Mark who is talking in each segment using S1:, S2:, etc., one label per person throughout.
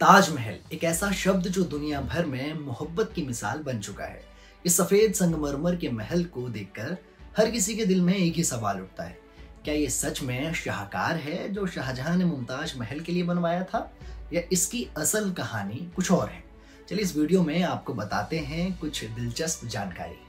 S1: ताजमहल एक ऐसा शब्द जो दुनिया भर में मोहब्बत की मिसाल बन चुका है। इस सफेद संगमरमर के महल को देखकर हर किसी के दिल में एक ही सवाल उठता है, क्या ये सच में शाहकार है जो शाहजहां ने मुमताज महल के लिए बनवाया था, या इसकी असल कहानी कुछ और है। चलिए इस वीडियो में आपको बताते हैं कुछ दिलचस्प जानकारी।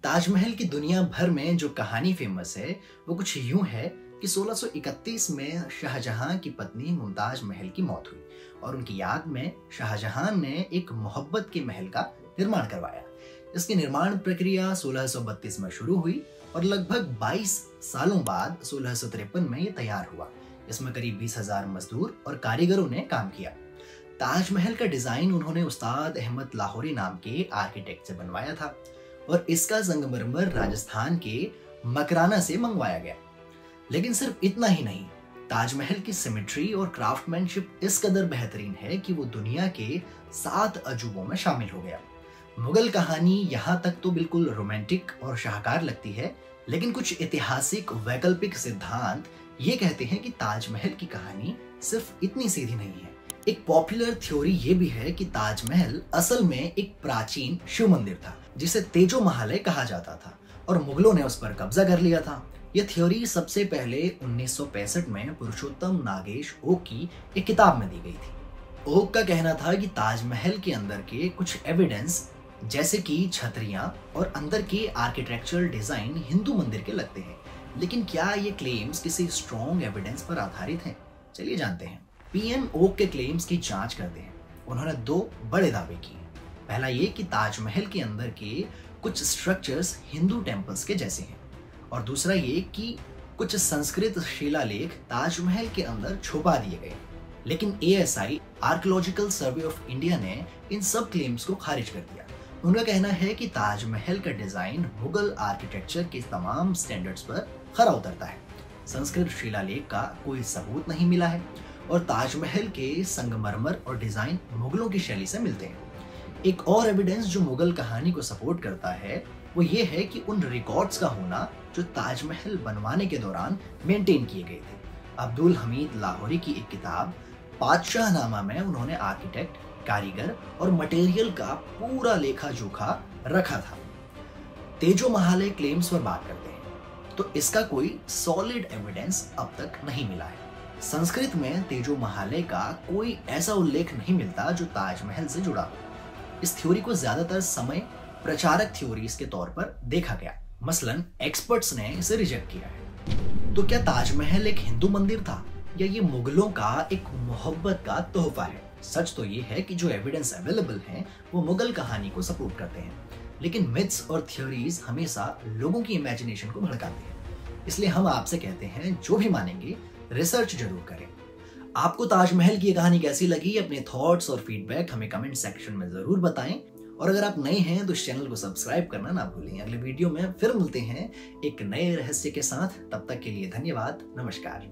S1: ताजमहल की दुनिया भर में जो कहानी फेमस है वो कुछ यूं है कि 1631 में शाहजहां की पत्नी मुमताज महल की मौत हुई और उनकी याद में शाहजहां ने एक मोहब्बत के महल का निर्माण करवाया। इसकी निर्माण प्रक्रिया 1632 में शुरू हुई और लगभग 22 सालों बाद 1653 में ये तैयार हुआ। इसमें करीब 20,000 मजदूर और कारीगरों ने काम किया। ताजमहल का डिजाइन उन्होंने उस्ताद अहमद लाहौरी नाम के आर्किटेक्ट से बनवाया था और इसका संगमरमर राजस्थान के मकराना से मंगवाया गया। लेकिन सिर्फ इतना ही नहीं, ताजमहल की सिमेट्री और क्राफ्टमैनशिप इस कदर बेहतरीन है कि वो दुनिया के 7 अजूबों में शामिल हो गया। मुगल कहानी यहाँ तक तो बिल्कुल रोमांटिक और शाहकार लगती है, लेकिन कुछ ऐतिहासिक वैकल्पिक सिद्धांत ये कहते हैं कि ताजमहल की कहानी सिर्फ इतनी सीधी नहीं है। एक पॉपुलर थ्योरी ये भी है कि ताजमहल असल में एक प्राचीन शिव मंदिर था जिसे तेजो महालय कहा जाता था और मुगलों ने उस पर कब्जा कर लिया था। यह थ्योरी सबसे पहले 1965 में पुरुषोत्तम नागेश ओक की एक किताब में दी गई थी। ओक का कहना था कि ताजमहल के अंदर के कुछ एविडेंस जैसे कि छतरियां और अंदर के आर्किटेक्चरल डिजाइन हिंदू मंदिर के लगते हैं, लेकिन क्या ये क्लेम्स किसी स्ट्रॉन्ग एविडेंस पर आधारित हैं? चलिए जानते हैं। पीएम ओक के क्लेम्स की जांच करते हैं। उन्होंने 2 बड़े दावे किए। पहला ये कि ताजमहल के अंदर के कुछ स्ट्रक्चर्स हिंदू टेम्पल्स के जैसे हैं, और दूसरा ये कि कुछ संस्कृत शिलालेख ताजमहल के अंदर छुपा दिए गए। लेकिन ASI archaeological survey of India ने इन सब क्लेम्स को खारिज कर दिया। उनका कहना है कि ताजमहल का डिजाइन मुगल आर्किटेक्चर के तमाम स्टैंडर्ड्स पर खरा उतरता है। संस्कृत शिलालेख का कोई सबूत नहीं मिला है और ताजमहल के संगमरमर और डिजाइन मुगलों की शैली से मिलते हैं। एक और एविडेंस जो मुगल कहानी को सपोर्ट करता है वो ये है कि उन रिकॉर्ड्स का होना जो ताजमहल बनवाने के दौरान मेंटेन किए गए थे। अब्दुल हमीद लाहौरी की एक किताब पातशाहनामा में उन्होंने आर्किटेक्ट, कारीगर और मटेरियल का पूरा लेखा जोखा रखा था। तेजो महालय क्लेम्स पर बात करते हैं तो इसका कोई सॉलिड एविडेंस अब तक नहीं मिला है। संस्कृत में तेजो महालय का कोई ऐसा उल्लेख नहीं मिलता जो ताजमहल से जुड़ा हो। इस थ्योरी को ज्यादातर समय प्रचारक थ्योरीज के तौर पर देखा गया, मसलन एक्सपर्ट्स ने इसे रिजेक्ट किया है। तो क्या ताजमहल एक हिंदू मंदिर था या ये मुगलों का एक मोहब्बत का तोहफा है? सच तो ये है कि जो एविडेंस अवेलेबल हैं वो मुगल कहानी को सपोर्ट करते हैं, लेकिन मिथ्स और थ्योरीज हमेशा लोगों की इमेजिनेशन को भड़काते हैं। इसलिए हम आपसे कहते हैं जो भी मानेंगे रिसर्च जरूर करें। आपको ताजमहल की कहानी कैसी लगी? अपने थॉट्स और फीडबैक हमें कमेंट सेक्शन में जरूर बताएं, और अगर आप नए हैं तो इस चैनल को सब्सक्राइब करना ना भूलें। अगले वीडियो में फिर मिलते हैं एक नए रहस्य के साथ। तब तक के लिए धन्यवाद। नमस्कार।